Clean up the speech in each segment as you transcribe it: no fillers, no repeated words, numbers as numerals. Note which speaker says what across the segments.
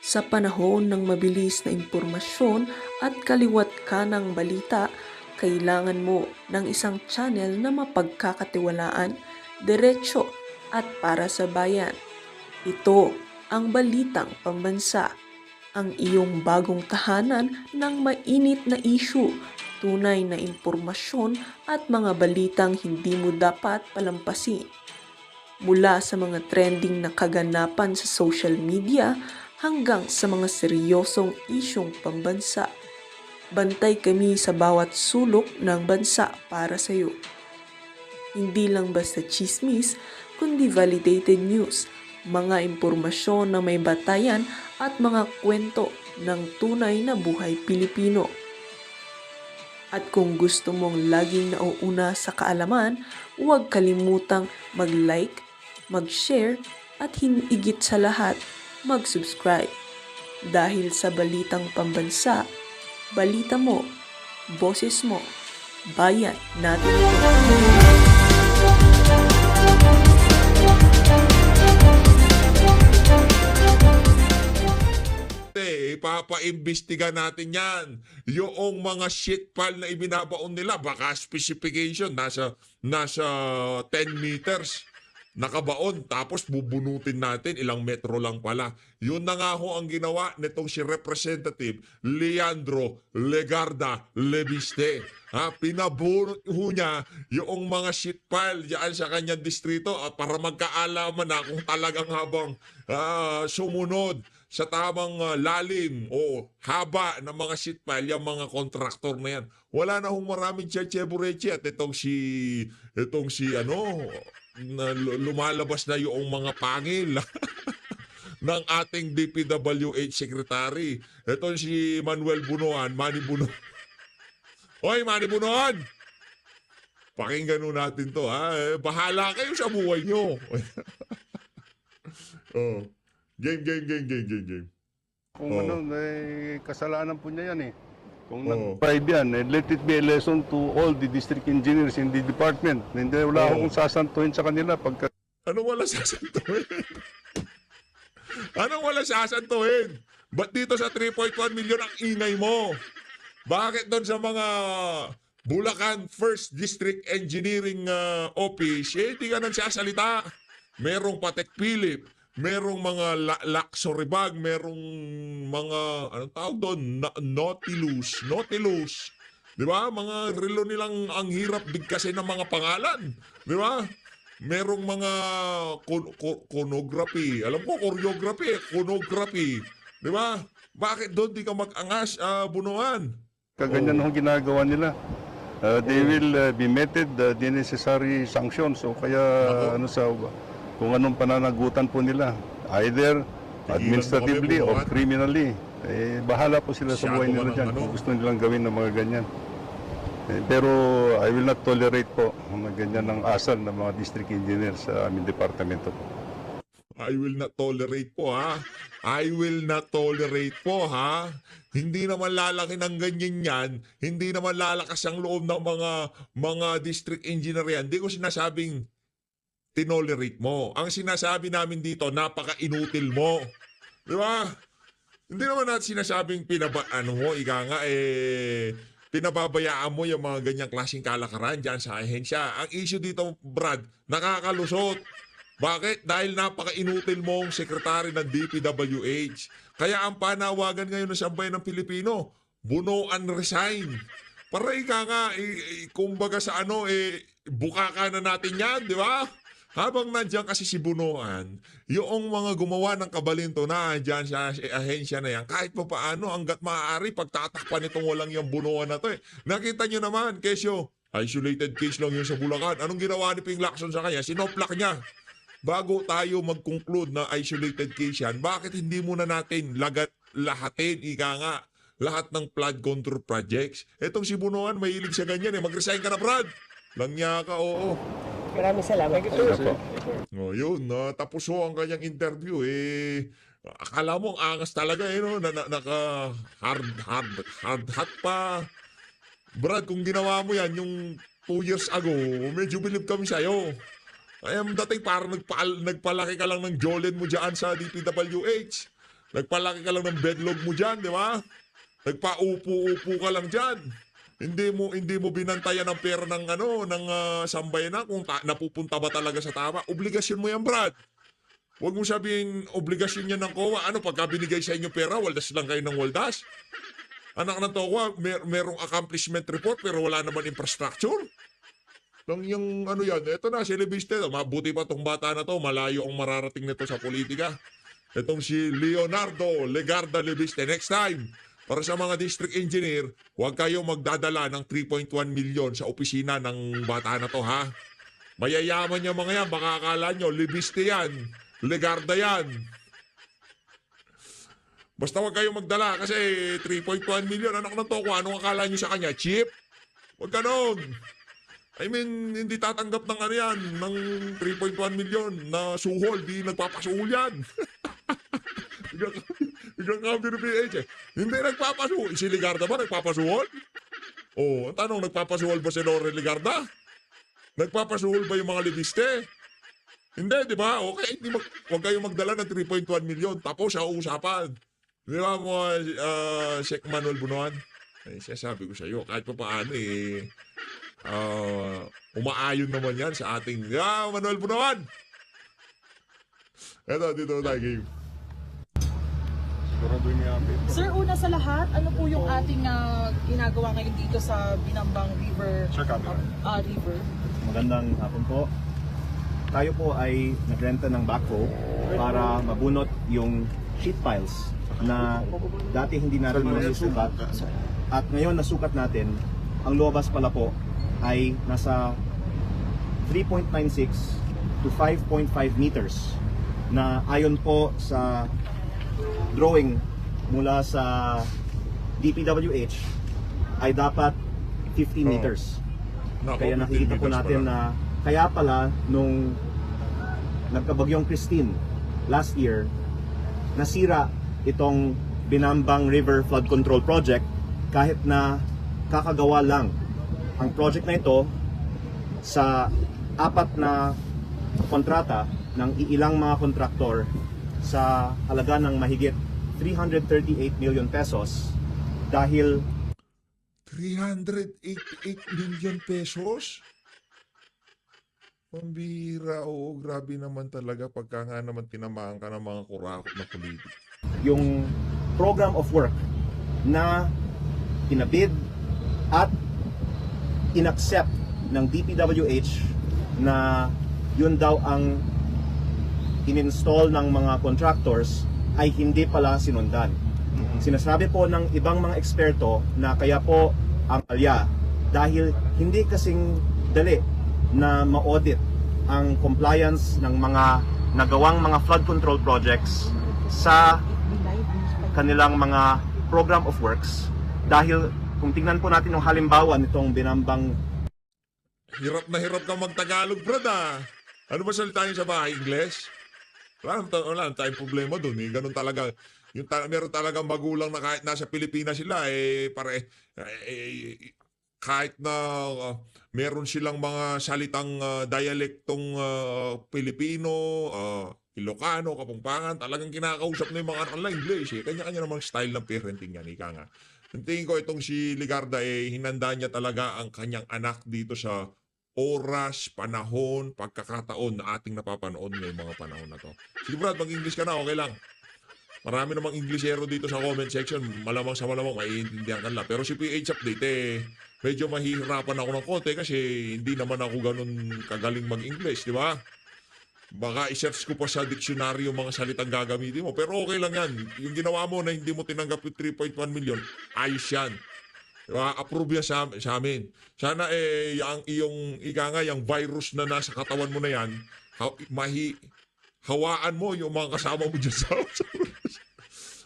Speaker 1: Sa panahon ng mabilis na impormasyon at kaliwat kanang balita, kailangan mo ng isang channel na mapagkakatiwalaan, diretsyo at para sa bayan. Ito ang Balitang Pambansa, ang iyong bagong tahanan ng mainit na issue, tunay na impormasyon at mga balitang hindi mo dapat palampasin. Mula sa mga trending na kaganapan sa social media hanggang sa mga seryosong isyong pambansa. Bantay kami sa bawat sulok ng bansa para sa iyo. Hindi lang basta chismis, kundi validated news, mga impormasyon na may batayan at mga kwento ng tunay na buhay Pilipino. At kung gusto mong laging nauuna sa kaalaman, huwag kalimutang mag-like, mag-share at higit sa lahat, mag-subscribe. Dahil sa Balitang Pambansa, balita mo, boses mo, bayan natin ito.
Speaker 2: Ipapaimbestiga natin yan. Yung mga shit file na ibinabaon nila, baka specification, nasa 10 meters nakabaon, tapos bubunutin natin, ilang metro lang pala. Yun na nga ho ang ginawa nitong si Representative Leandro Legarda Leviste. Pinabunot ho niya yung mga shit file diyan sa kanyang distrito para magkaalaman na kung talagang habang sumunod sa tamang lalim o haba ng mga shit file yung mga kontraktor na yan. Wala na hong maraming Cheche-Bureche at itong si na lumalabas na yung mga pangil ng ating DPWH Secretary. Ito si Manuel Bunuan, Manny Bunuan. Hoy, Manny Bunuan! Pakinggan natin to, ha? Bahala kayo sa buhay nyo. Oh. Game.
Speaker 3: Kung kasalanan po niya yan eh. Kung
Speaker 2: Oo.
Speaker 3: nag-bribe yan, let it be a lesson to all the district engineers in the department. Hindi wala
Speaker 2: Oo.
Speaker 3: akong sasantuhin sa kanila pagka
Speaker 2: Anong wala sasantuhin? Anong wala sasantuhin? Ba't dito sa 3.1 million ang ingay mo? Bakit doon sa mga Bulacan First District Engineering Office, hindi ka nang sasalita? Merong Patek Philip, merong mga luxury bag, merong mga, anong tawag doon? Nautilus. Di ba? Mga relo nilang ang hirap bigkasin ng mga pangalan. Di ba? Merong mga chronography. Alam ko, choreography, chronography. Di ba? Bakit doon di ka mag-angas, Bunuan?
Speaker 3: ganyan ang ginagawa nila. They will be meted the necessary sanctions o kaya kung anong pananagutan po nila, either administratively
Speaker 2: mo kami,
Speaker 3: or
Speaker 2: Bunuan.
Speaker 3: criminally. Bahala po sila sa buhay nila dyan kung gusto nilang gawin ng mga ganyan. Pero I will not tolerate po mga ganyan ng asal ng mga district engineers sa aming departamento po.
Speaker 2: I will not tolerate po, ha? I will not tolerate po, ha? Hindi naman lalaki ng ganyan yan. Hindi naman lalakas ang loob ng mga district engineer yan. Hindi ko sinasabing tinolerate mo. Ang sinasabi namin dito, napaka-inutil mo. Di ba? Hindi naman natin sinasabing pinababayaan mo yung mga ganyang klaseng kalakaran dyan sa ahensya. Ang issue dito, Brad, nakakalusot. Bakit? Dahil napaka-inutil mong sekretary ng DPWH. Kaya ang panawagan ngayon ng sambayan ng Pilipino, bunuan resign. Para kumbaga sa buka ka na natin yan, di ba? Habang nandiyan kasi si Bunuan, yung mga gumawa ng kabalinto na dyan sa ahensya na yan, kahit pa paano, hanggat maaari, pagtatakpan itong walang yung Bunuan na to eh. Nakita nyo naman, kesyo, isolated case lang yun sa Bulacan. Anong ginawa ni Ping Lacson sa kanya? Sinoplak niya. Bago tayo mag-conclude na isolated case yan, bakit hindi muna natin lahatin, lahat ng flood control projects? Etong si Bunuan, mahilig sa ganyan eh. Mag-resign ka na, Brad. Langya ka, oo.
Speaker 4: Maraming salamat.
Speaker 2: Yun, tapos ang kanyang interview akala mo ang angas talaga no, naka hard hat pa. Brad, kung ginawa mo yan yung 2 years ago, medyo believe kami sa'yo. Dating parang nagpalaki ka lang ng Jolen mo dyan sa DPWH. Nagpalaki ka lang ng bedlog mo dyan, di ba? Nagpaupo-upo ka lang dyan. Hindi mo binantayan ang pera ng sambayanan kung napupunta ba talaga sa tama. Obligasyon mo yan, Brad. Huwag mo sabihin obligasyon yan ng COA. Ano, pagka binigay sa inyo pera, waldas lang kayo ng waldas. Anak ng COA, merong accomplishment report pero wala naman infrastructure. Lang yung yan, eto na si Lebiste, mabuti pa tong bata na to, malayo ang mararating nito sa politika. Itong si Leonardo Legarda Lebiste. Next time, para sa mga district engineer, huwag kayo magdadala ng 3.1 million sa opisina ng bata na to, ha? Mayayaman niya mga yan, makakala nyo, Lebiste yan, Legarda yan. Basta huwag kayo magdala kasi 3.1 million, anak ng to, kung anong akala nyo sa kanya, cheap? Huwag ganon. I mean, hindi tatanggap ng yan, ng 3.1 million na suhol, di nagpapasuhol yan. Biglang kami ng PH eh. Hindi nagpapasuhol. Si Legarda ba nagpapasuhol? Ang tanong, nagpapasuhol ba si Lore Legarda? Nagpapasuhol ba yung mga Lebiste? Hindi, di ba? Okay, huwag kayong magdala ng 3.1 million. Tapos sa usapan. Di ba mo, Sheikh Manuel Bunuan? Sabi ko sa iyo, kahit pa paano umaayon naman yan sa ating Manuel Bunuan. Eto, dito tayo game.
Speaker 4: Sir, una sa lahat, ano po yung ating ginagawa ngayon dito sa Binambang River? River.
Speaker 5: Magandang hapon po. Tayo po ay nagrenta ng backhoe para mabunot yung sheet piles na dati hindi natin nasusukat. At ngayon nasukat natin, ang luwabas pala po ay nasa 3.96 to 5.5 meters na ayon po sa drawing mula sa DPWH ay dapat 15 meters. Kaya nakikita po natin na kaya pala nung nagkabagyong Christine last year, nasira itong Binambang River Flood Control Project kahit na kakagawa lang ang project na ito sa 4 na kontrata ng iilang mga kontraktor sa halaga ng mahigit 338 million pesos dahil
Speaker 2: 388 million pesos? Pambira, oo, grabe naman talaga pagka nga naman tinamaan ka ng mga kurakot na politik.
Speaker 5: yung program of work na pinabid at inaccept ng DPWH na yun daw ang in-install ng mga contractors ay hindi pala sinundan. Sinasabi po ng ibang mga eksperto na kaya po ang alya dahil hindi kasing dali na ma-audit ang compliance ng mga nagawang mga flood control projects sa kanilang mga program of works dahil kung tingnan po natin yung halimbawa nitong Binambang.
Speaker 2: Hirap na hirap ka mag-Tagalog, brad, ah. Ano ba salita niyo sa bahay? English? Wala tayong problema dun, eh. Ganun talaga. Meron talagang magulang na kahit nasa Pilipinas sila, kahit na meron silang mga salitang dialektong Pilipino, Ilocano, Kapampangan, talagang kinakausap na yung mga anak nila English. Kanya-kanya namang style ng parenting yan, ika nga. Ang tingin ko itong si Legarda, hinanda niya talaga ang kanyang anak dito sa oras, panahon, pagkakataon na ating napapanood ngayong mga panahon na to. Sige Brad, mag-English ka na, okay lang. Marami namang Englishero dito sa comment section. Malamang sa malamang, maiintindihan ka nila. Pero si PH Update, medyo mahihirapan ako ng konti kasi hindi naman ako ganun kagaling mag-English, di ba? Baka i-search ko pa sa dictionary yung mga salitang gagamitin mo. Pero okay lang yan. Yung ginawa mo na hindi mo tinanggap yung 3.1 million, ayos yan. Diba? Approve yan sa amin. Sana yung yung virus na nasa katawan mo na yan, hawaan mo yung mga kasama mo dyan sa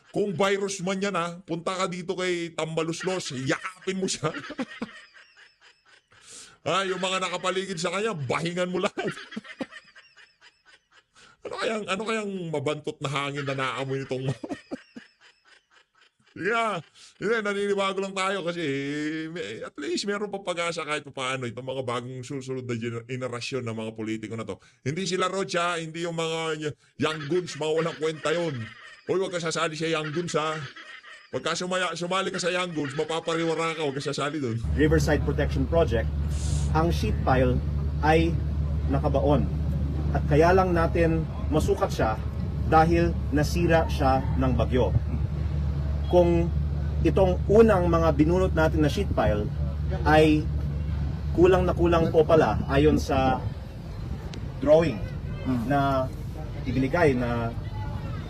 Speaker 2: kung virus man yan punta ka dito kay Tambaluslos, yakapin mo siya. Yung mga nakapaligid sa kanya, bahingan mo lahat. Ano kayang mabantot na hangin na naamoy nitong naninibago lang tayo kasi at least meron pa pag-asa kahit pa paano itong mga bagong susunod na generasyon ng mga politiko na to. Hindi sila Rocha, hindi yung mga young guns, mga walang kwenta yun. Hoy, huwag ka sasali sa Young Guns, ha? Pagka sumali ka sa Young Guns, mapapariwara ka, huwag ka sasali doon.
Speaker 5: Riverside Protection Project, ang sheet pile ay nakabaon. At kaya lang natin masukat siya dahil nasira siya ng bagyo. Kung itong unang mga binunot natin na sheet pile ay kulang na kulang po pala ayon sa drawing na ibinigay na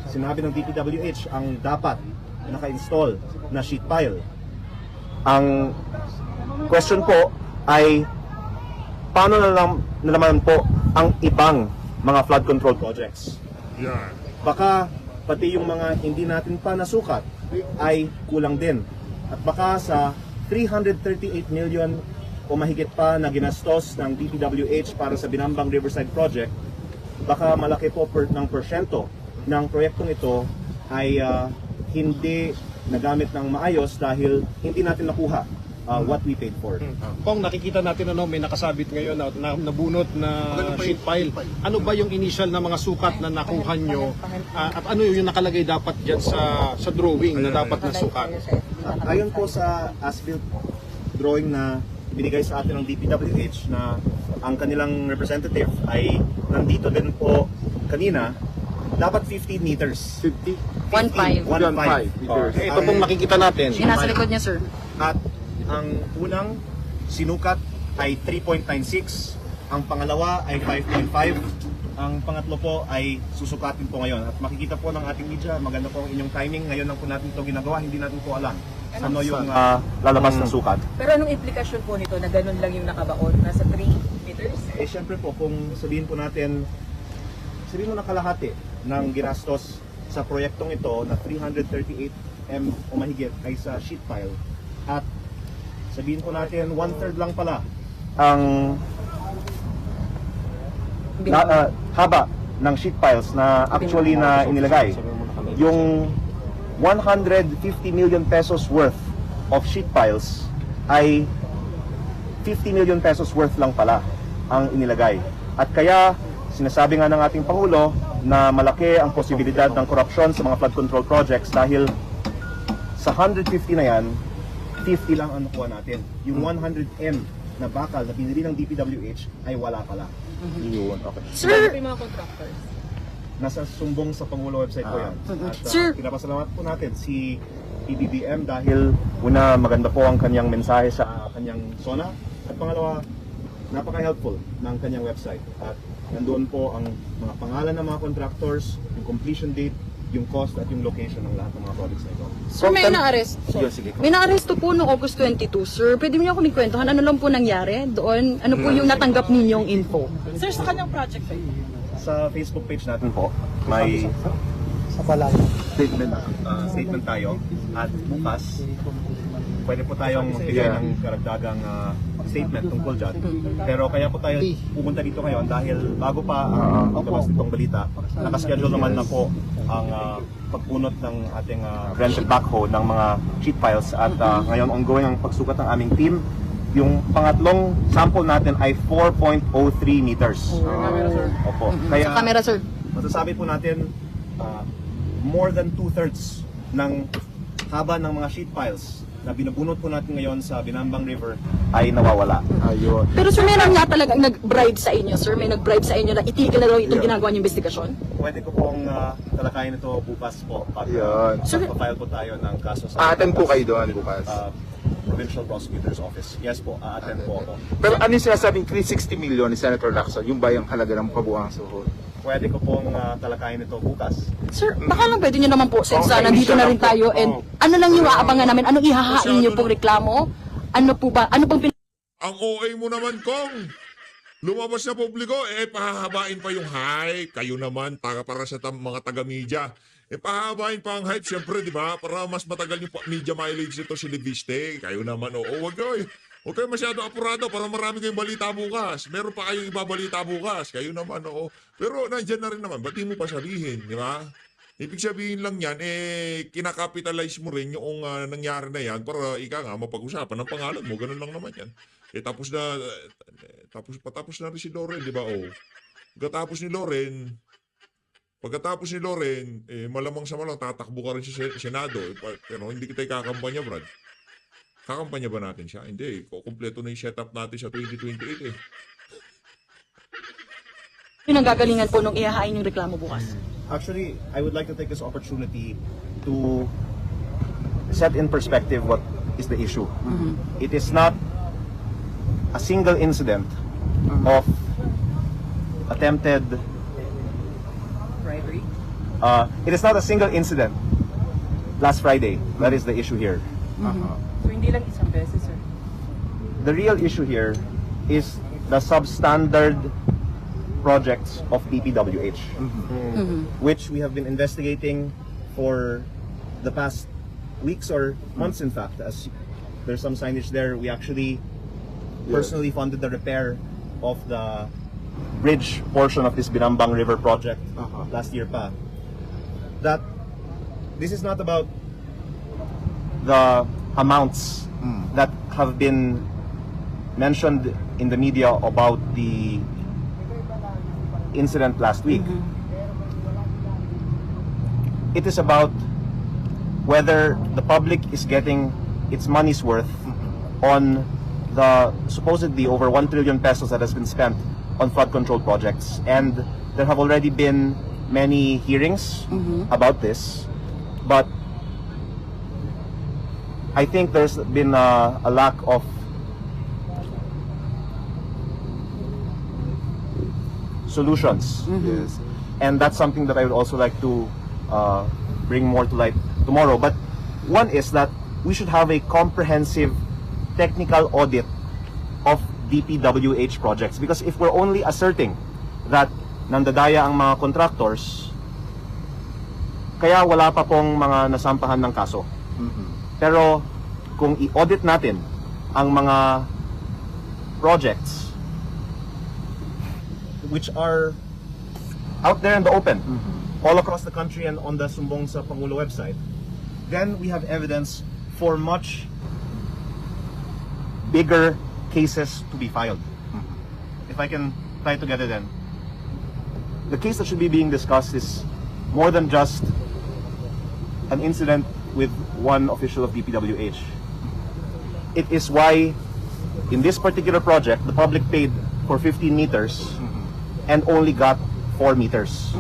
Speaker 5: sinabi ng DPWH ang dapat naka-install na sheet pile. Ang question po ay paano na naman po ang ibang mga flood control projects?
Speaker 2: Yan.
Speaker 5: Baka pati yung mga hindi natin pa nasukat ay kulang din. At baka sa 338 million o mahigit pa na ginastos ng DPWH para sa Binambang Riverside Project, baka malaki po ng porsyento ng proyektong ito ay hindi nagamit ng maayos dahil hindi natin nakuha what we paid for.
Speaker 6: Kung nakikita natin may nakasabit ngayon na nabunot na sheet pile, ano ba yung initial na mga sukat na nakuha nyo at ano yung nakalagay dapat dyan sa drawing na dapat na sukat?
Speaker 5: Ayon po sa as-built drawing na binigay sa atin ng DPWH na ang kanilang representative ay nandito din po kanina, dapat 15 meters.
Speaker 6: 50?
Speaker 5: 1.5
Speaker 6: meters. Ito pong nakikita natin.
Speaker 4: Yung nasa likod niya, sir.
Speaker 5: At ang unang sinukat ay 3.96, ang pangalawa ay 5.5, ang pangatlo po ay susukatin po ngayon. At makikita po ng ating media, maganda po ang inyong timing. Ngayon lang po natin ito ginagawa, hindi natin po alam ano yung lalabas ng sukat.
Speaker 4: Pero anong implikasyon po nito na ganun lang yung nakabaon? Nasa 3 meters?
Speaker 5: Eh syempre po, kung sabihin po natin, sabihin mo na kalahati ng ginastos sa proyektong ito na 338 M o mahigit ay sa sheet pile, at sabihin po natin 1/3 lang pala ang haba ng sheet piles na actually na inilagay. Yung 150 million pesos worth of sheet piles ay 50 million pesos worth lang pala ang inilagay. At kaya sinasabi nga ng ating Pangulo na malaki ang posibilidad ng korupsyon sa mga flood control projects dahil sa 150 na yan, 50 lang ang nakuha natin. Yung 100M na bakal na binili ng DPWH ay wala pala. Yun, okay.
Speaker 4: Sir! Yung mga contractors.
Speaker 5: Nasa sumbong sa Pangulo website po yan. At
Speaker 4: Sir!
Speaker 5: pinapasalamat po natin si PBBM dahil una, maganda po ang kanyang mensahe sa kanyang zona. At pangalawa, napaka-helpful ng kanyang website. At nandoon po ang mga pangalan ng mga contractors, yung completion date, yung cost at yung location ng lahat ng mga projects na ito.
Speaker 7: Sir, may na-arrest.
Speaker 5: Sige.
Speaker 7: May na-arresto po noong August 22, sir. Pwede mo niyo ako kwentuhan ano lang po nangyari doon? Ano po yung natanggap ninyong info?
Speaker 4: Sir, sa kanyang project ba yun?
Speaker 5: Sa Facebook page natin po, may statement tayo at bukas pwede po tayong bigay ng karagdagang statement tungkol dyan. Pero kaya po tayo pumunta dito ngayon dahil bago pa ang labas nitong balita, nakaschedule naman na po ang pagpunot ng ating rented backhoe ng mga sheet piles at ngayon ongoing ang pagsukat ng aming team. Yung pangatlong sample natin ay 4.03 meters. Opo. Kaya
Speaker 7: Sa camera, sir.
Speaker 5: masasabi po natin more than 2/3 ng haba ng mga sheet piles na binubunot po natin ngayon sa Binambang River ay nawawala. Ayun.
Speaker 7: Pero sir, meron nga talagang nag-bribe sa inyo, sir. May nag-bribe sa inyo na itigil na daw itong ginagawa niyong investigasyon?
Speaker 5: Pwede ko pong talakayin ito bukas po.
Speaker 8: Ayun.
Speaker 5: Magpa-file po tayo ng kaso sa
Speaker 8: Aaten po kayo doon bukas.
Speaker 5: Provincial Prosecutor's Office. Yes po, aaten po ako.
Speaker 8: Pero ano yung sinasabing 360 million ni Senator Lacson? Yung ba yung halaga ng kabuuang suhod?
Speaker 5: Pwede ko pong talakayin ito bukas.
Speaker 7: Sir, baka lang pwede niyo naman po, since
Speaker 8: Okay,
Speaker 7: nandito na rin
Speaker 8: siya lang
Speaker 7: tayo,
Speaker 8: po.
Speaker 7: and ano lang yung aabangan namin? Anong ihahain niyo pong reklamo? Ano po ba? Ano pong
Speaker 2: Ang OA mo naman, Kong. Lumabas na publiko, pahahabain pa yung hype. Kayo naman, para sa mga taga-media. Pahahabain pa ang hype, syempre, di ba? Para mas matagal yung media mileage nito si Leviste. Kayo naman, wag kayo. Huwag kayo masyado apurado para marami kayong balita bukas. Meron pa kayong ibabalita bukas. Kayo naman, Pero nandyan na rin naman, ba't di mo pa sabihin, di ba? Ibig sabihin lang yan, kinakapitalize mo rin yung nangyari na yan para ika nga mapag-usapan ng pangalan mo. Ganun lang naman yan. Tapos na rin si Loren, di ba? Pagkatapos ni Loren, Pagkatapos ni Loren, malamang sa malang tatakbo ka rin sa Senado. Pero hindi kita ikakampanya, Brad. Kakampanya ba natin siya? Hindi. Kumpleto na yung setup natin sa 2028 eh.
Speaker 7: Yun ang gagalingan po nung ihahain yung reklamo bukas.
Speaker 5: Actually, I would like to take this opportunity to set in perspective what is the issue. It is not a single incident of attempted
Speaker 7: Bribery?
Speaker 5: It is not a single incident last Friday. That is the issue here.
Speaker 7: So hindi lang isang beses, sir.
Speaker 5: The real issue here is the substandard projects of DPWH, which we have been investigating for the past weeks or months, in fact. As there's some signage there, we actually personally funded the repair of the bridge portion of this Binambang River project last year pa. That this is not about the amounts that have been mentioned in the media about the incident last week. It is about whether the public is getting its money's worth on the supposedly over 1 trillion pesos that has been spent on flood control projects. And there have already been many hearings about this, but I think there's been a lack of solutions. Yes. And that's something that I would also like to bring more to light tomorrow. But one is that we should have a comprehensive technical audit of DPWH projects, because if we're only asserting that nandadaya ang mga contractors, kaya wala pa pong mga nasampahan ng kaso. Pero kung i-audit natin ang mga projects which are out there in the open, all across the country and on the Sumbong sa Pangulo website, then we have evidence for much bigger cases to be filed. If I can tie together then, the case that should be being discussed is more than just an incident with one official of DPWH. It is why in this particular project, the public paid for 15 meters and only got 4 meters.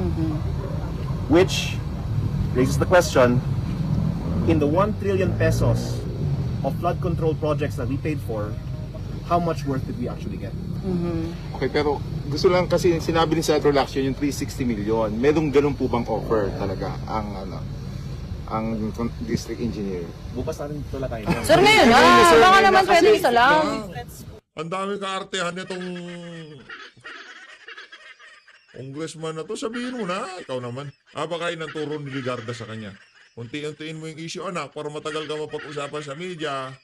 Speaker 5: Which raises the question, in the 1 trillion pesos of flood control projects that we paid for, how much worth did we actually get?
Speaker 8: Okay, pero gusto lang kasi sinabi ni Senator Lacson yung 360 million. Merong ganun po bang offer talaga ang district engineer?
Speaker 5: Bukas natin ito lang tayo.
Speaker 7: Sir, ngayon baka naman pwede isa lang.
Speaker 2: Ang dami kaartehan nitong congressman na to. Sabihin mo na, ikaw naman. Baka yun ang turo ni Ligarda sa kanya. Unti-untiin mo yung issue, anak, para matagal ka mapag-usapan sa media.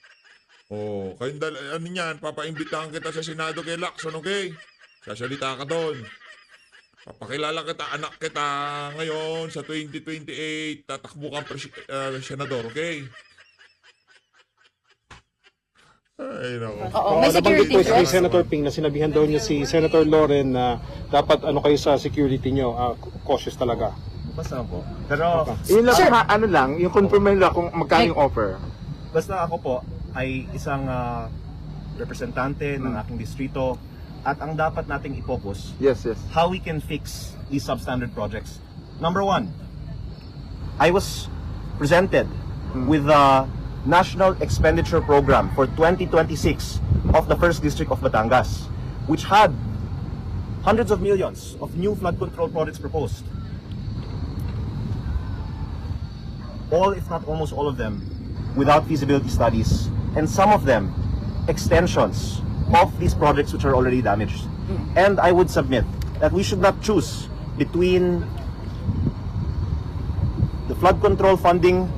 Speaker 2: Kayong ano yan, papaimbitahan kita sa Senado kay Lacson, okay? Sasalita ka doon. Papakilala kita, anak kita ngayon sa 2028, tatakbo kang senador, okay? Ay, nako.
Speaker 7: Oo, may security
Speaker 6: nabanggit po kay
Speaker 7: threats.
Speaker 6: Senator Ping na sinabihan daw niya si Senator Loren na dapat kayo sa security nyo, cautious talaga.
Speaker 5: Basta po. Pero
Speaker 8: Yun lang, ano lang, yung confirm lang kung magkano yung offer.
Speaker 5: basta ako po ay isang representante ng aking distrito, at ang dapat nating i-focus,
Speaker 8: Yes.
Speaker 5: how we can fix these substandard projects. Number one, I was presented with the National Expenditure Program for 2026 of the 1st District of Batangas, which had hundreds of millions of new flood control projects proposed. All, if not almost all of them, without feasibility studies, and some of them extensions of these projects which are already damaged. And I would submit that we should not choose between the flood control funding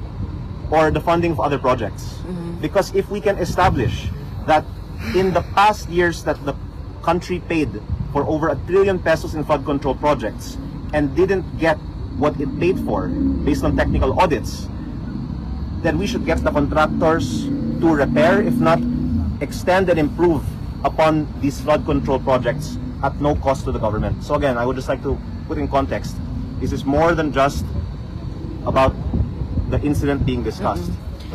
Speaker 5: or the funding of other projects. Because if we can establish that in the past years that the country paid for over 1 trillion pesos in flood control projects and didn't get what it paid for based on technical audits, then we should get the contractors to repair, if not extend and improve upon these flood control projects at no cost to the government. So again, I would just like to put in context, This is more than just about the incident being discussed.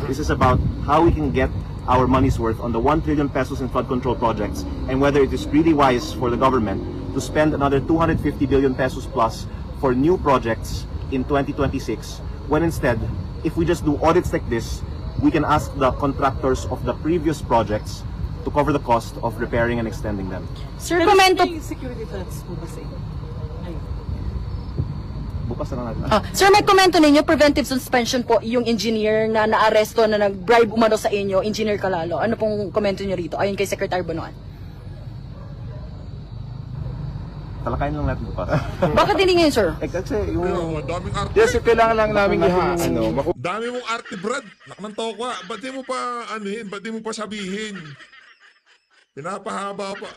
Speaker 5: This is about how we can get our money's worth on the 1 trillion pesos in flood control projects, and whether it is really wise for the government to spend another 250 billion pesos plus for new projects in 2026, when instead, if we just do audits like this, we can ask the contractors of the previous projects to cover the cost of repairing and extending them.
Speaker 7: Sir,
Speaker 4: Pero
Speaker 7: komento...
Speaker 4: may security threats po ba sa inyo? Ayun.
Speaker 5: Bukas na lang natin.
Speaker 7: Sir, may komento ninyo, preventive suspension po yung engineer na naaresto na nag-bribe umano sa inyo, Engineer Calalo. Ano pong komento nyo rito ayon kay Secretary Bonoan?
Speaker 5: Talakayin lang natin bukas.
Speaker 7: Bakit hindi ngayon, sir?
Speaker 5: Kasi
Speaker 2: Pero,
Speaker 5: yung...
Speaker 2: ang daming arte.
Speaker 8: Yes, kailangan lang namin
Speaker 2: Dami mong arte, Brad. Naknantaw ka. Ba't di mo pa, ano yun? Ba't di mo pa sabihin? Pinapahaba pa.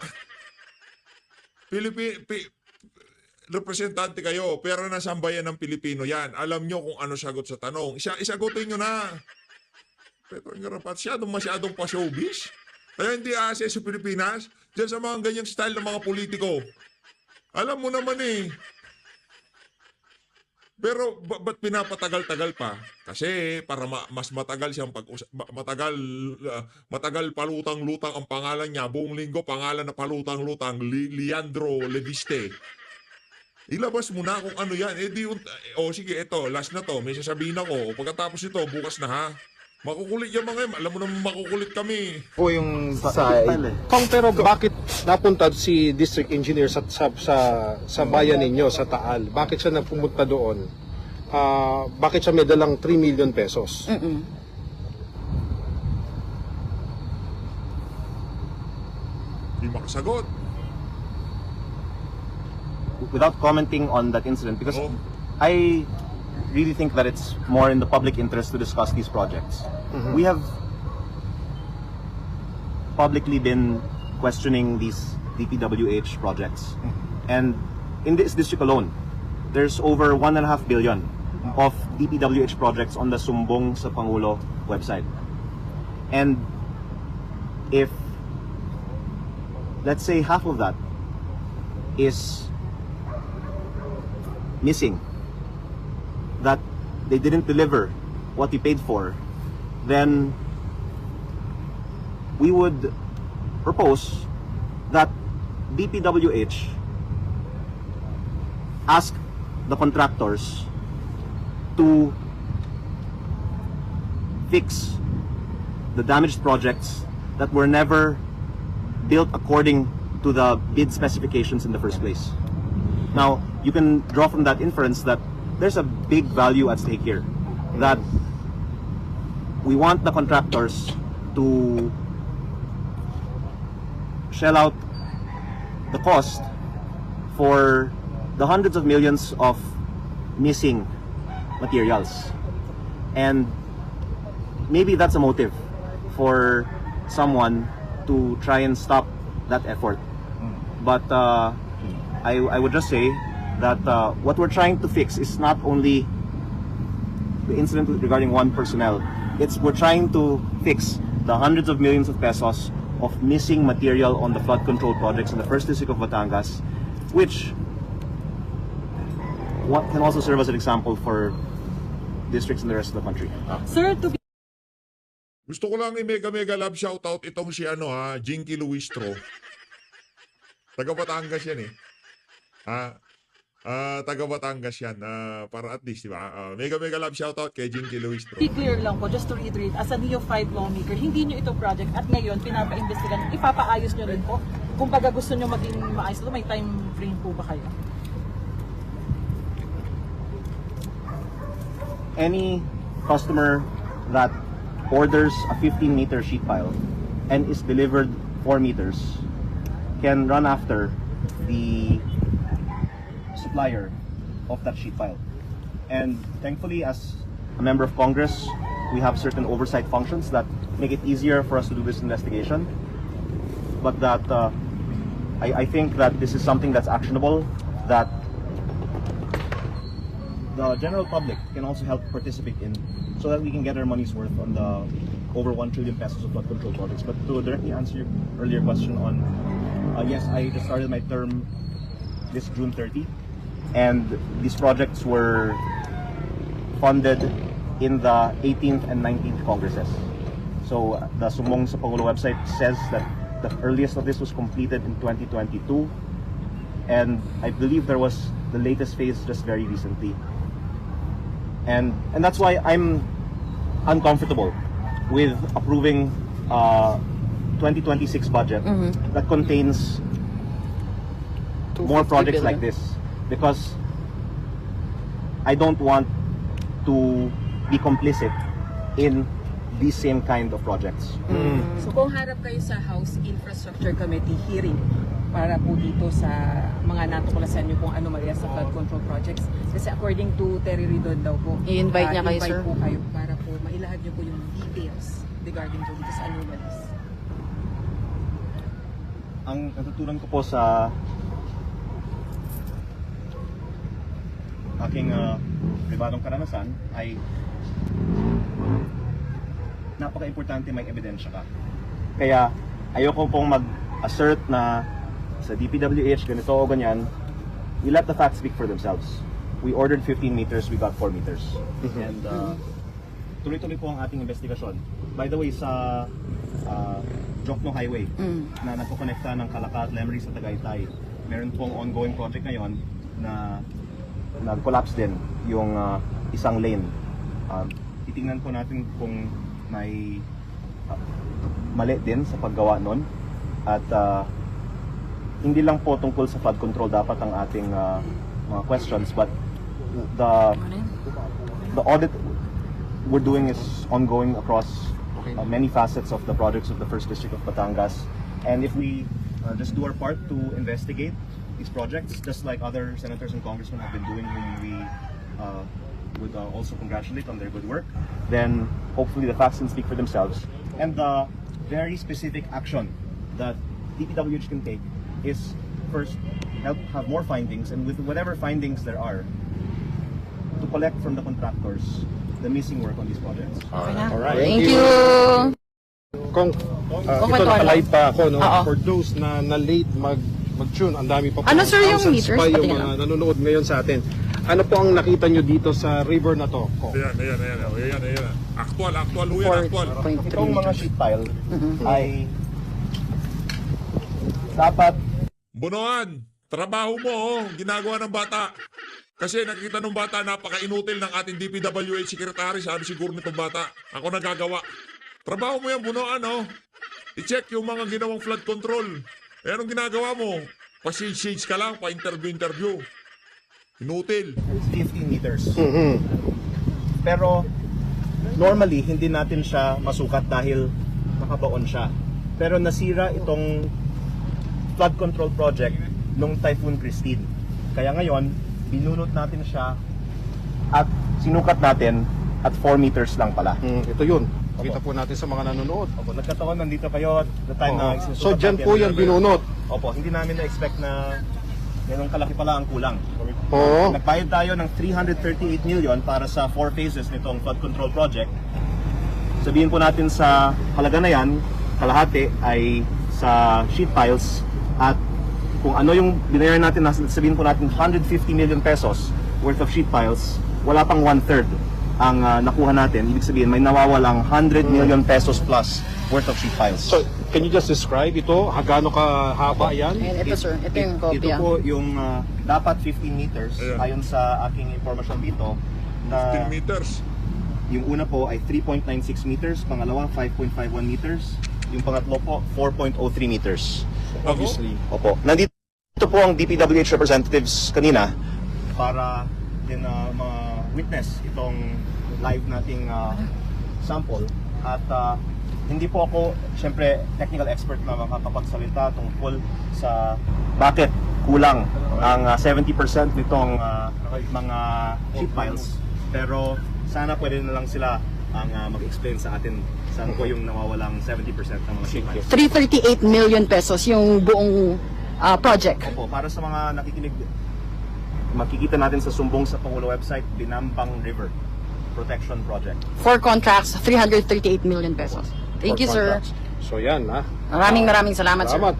Speaker 2: Representante kayo, pero nasa sambayan ng Pilipino yan. Alam nyo kung ano sagot sa tanong. Isagutin nyo na. Pero ang garapat, masyadong pa-showbiz. Kaya hindi asa sa Pilipinas. Diyan sa mga ganyang style ng mga politiko. Alam mo naman eh. Pero ba't pinapatagal-tagal pa? Kasi para mas matagal siyang matagal palutang-lutang ang pangalan niya. Buong linggo pangalan na palutang-lutang, Leandro Leviste. Ilabas mo na kung ano yan. Sige, ito, last na to. May sasabihin ako. Pagkatapos ito, bukas na ha. Makukulit yung mga yun. Alam mo naman makukulit kami.
Speaker 8: po yung sa
Speaker 6: Kung pero bakit napunta si district engineer sa bayan ninyo sa Taal? Bakit siya napumunta doon? Bakit siya may dalang 3 million pesos?
Speaker 2: Hindi makasagot.
Speaker 5: Without commenting on that incident, because
Speaker 2: Oh.
Speaker 5: I really think that it's more in the public interest to discuss these projects. We have publicly been questioning these DPWH projects. And in this district alone, there's over 1.5 billion of DPWH projects on the Sumbong sa Pangulo website. And if, let's say, half of that is missing, that they didn't deliver what we paid for, then we would propose that DPWH ask the contractors to fix the damaged projects that were never built according to the bid specifications in the first place. Now, you can draw from that inference that there's a big value at stake here, that we want the contractors to shell out the cost for the hundreds of millions of missing materials. And maybe that's a motive for someone to try and stop that effort. But I would just say that what we're trying to fix is not only the incident regarding one personnel. We're trying to fix the hundreds of millions of pesos of missing material on the flood control projects in the first district of Batangas, which can also serve as an example for districts in the rest of the country.
Speaker 4: Sir, to be
Speaker 2: Gusto ko lang i-mega love shoutout itong si Jinky Luistro. Taga Batangas yan eh. Taga Batangas yan. Para at least, di ba? Mega love shoutout kay Jinky Luistro.
Speaker 4: be clear lang po, just to reiterate, as a Neo-5 lawmaker, hindi nyo ito project at ngayon pinapa-investigan, ipapaayos nyo rin po. Kung baga gusto nyo maging maayos ito, may time frame po ba kayo?
Speaker 5: Any customer that orders a 15-meter sheet pile and is delivered 4 meters can run after the supplier of that sheet pile. And thankfully, as a member of Congress, we have certain oversight functions that make it easier for us to do this investigation. But that I think that this is something that's actionable, that the general public can also help participate in, so that we can get our money's worth on the over 1 trillion pesos of flood control projects. But to directly answer your earlier question on, yes, I just started my term this June 30. And these projects were funded in the 18th and 19th Congresses. So the Sumong sa Pangulo website says that the earliest of this was completed in 2022, and I believe there was the latest phase just very recently. And that's why I'm uncomfortable with approving 2026 budget that contains more projects like this, because I don't want to be complicit in these same kind of projects.
Speaker 9: So kung harap kayo sa House Infrastructure Committee hearing para po dito sa mga natuklasan nyo kung anomalya sa flood control projects, kasi according to Terry Ridon daw po,
Speaker 7: I-invite niya kayo,
Speaker 9: invite
Speaker 7: sir?
Speaker 9: po kayo para po mailahad nyo po yung details regarding po dito sa anomalies.
Speaker 5: Ang natutunan ko po sa aking pribadong karanasan ay napaka-importante may ebidensya ka. Kaya ayoko pong mag-assert na sa DPWH ganito o ganyan. We let the facts speak for themselves. We ordered 15 meters, we got 4 meters. And tuloy-tuloy po ang ating investigasyon. By the way, sa Jokno Highway na nagkokonekta ng Calacat, Lemery sa Tagaytay, meron pong ongoing project ngayon na nag-collapse din yung isang lane. Titingnan po natin kung may mali din sa paggawa nun. At hindi lang po tungkol sa flood control dapat ang ating mga questions, but the audit we're doing is ongoing across many facets of the projects of the First District of Batangas. And if we just do our part to investigate these projects, just like other senators and congressmen have been doing, whom we would also congratulate on their good work, then hopefully the facts can speak for themselves. And the very specific action that DPWH can take is first help have more findings, and with whatever findings there are, to collect from the contractors the missing work on these projects.
Speaker 6: Alright.
Speaker 7: Thank you.
Speaker 6: Kung ito
Speaker 7: Matuala.
Speaker 6: nakalive pa ako, no?
Speaker 7: Oo.
Speaker 6: For those na late mag-tune, ang dami pa po.
Speaker 7: Ano, sir, yung
Speaker 6: thousands
Speaker 7: meters?
Speaker 6: pa yung
Speaker 7: Patingin
Speaker 6: mga nanonood ngayon sa atin. Ano po ang nakita nyo dito sa river na to?
Speaker 2: Ayan. Actual ho yan, actual.
Speaker 5: Itong mga sheet pile ay dapat
Speaker 2: Bunuan, trabaho mo, ginagawa ng bata. Kasi nakita ng bata, napaka-inutil ng ating DPWH secretary, sabi siguro nitong bata. Ako nagagawa. Trabaho mo yan, Bunuan, I-check yung mga ginawang flood control. Eh, anong ginagawa mo? Pa-shades ka lang, pa-interview. Inutil.
Speaker 5: 15 meters. Pero normally hindi natin siya masukat dahil nakabaon siya. Pero nasira itong flood control project nung Typhoon Christine. Kaya ngayon, binunot natin siya at sinukat natin at 4 meters lang pala.
Speaker 6: Ito yun. Kita po natin sa mga nanonood.
Speaker 5: Opo, nagkataon nandito kayo at the time na
Speaker 6: So
Speaker 5: sinusukat
Speaker 6: dyan
Speaker 5: natin.
Speaker 6: po yan binunot.
Speaker 5: Opo, hindi namin na-expect na ganun kalaki pala ang kulang.
Speaker 6: Oo.
Speaker 5: Nagbayad tayo ng 338 million para sa 4 phases nitong flood control project. Sabihin po natin sa halaga na yan, kalahati ay sa sheet piles, at kung ano yung binayaran natin, sabihin po natin 150 million pesos worth of sheet piles, wala pang 1/3 ang nakuha natin. Ibig sabihin may nawawalang 100 million pesos plus worth of sheet piles.
Speaker 6: So, can you just describe ito? Gaano kahaba yan?
Speaker 7: Ayan, ito, sir. Ito yung
Speaker 5: Ito
Speaker 7: kopya.
Speaker 5: po yung dapat 15 meters
Speaker 2: Ayan.
Speaker 5: ayon sa aking impormasyon dito, na
Speaker 2: 10 meters.
Speaker 5: yung una po ay 3.96 meters, pangalawa 5.51 meters, yung pangatlo po 4.03 meters.
Speaker 6: Obviously.
Speaker 5: Opo. Nandito po ang DPWH representatives kanina para din ma-witness itong live nating sample. At hindi po ako, syempre, technical expert na makakapagsalita tungkol sa bakit kulang ang 70% nitong mga sheet piles. Pero sana pwede na lang sila ang mag-explain sa atin saan po yung nawawalang 70% ng mga sheet piles.
Speaker 7: 338 million pesos yung buong project.
Speaker 5: Opo, para sa mga nakikinig, makikita natin sa sumbong sa Pangulo website, Binampang River Protection Project.
Speaker 7: 4 contracts, 338 million pesos. Thank you, sir.
Speaker 6: So yan, ha?
Speaker 7: Maraming salamat, sir.
Speaker 6: Salamat.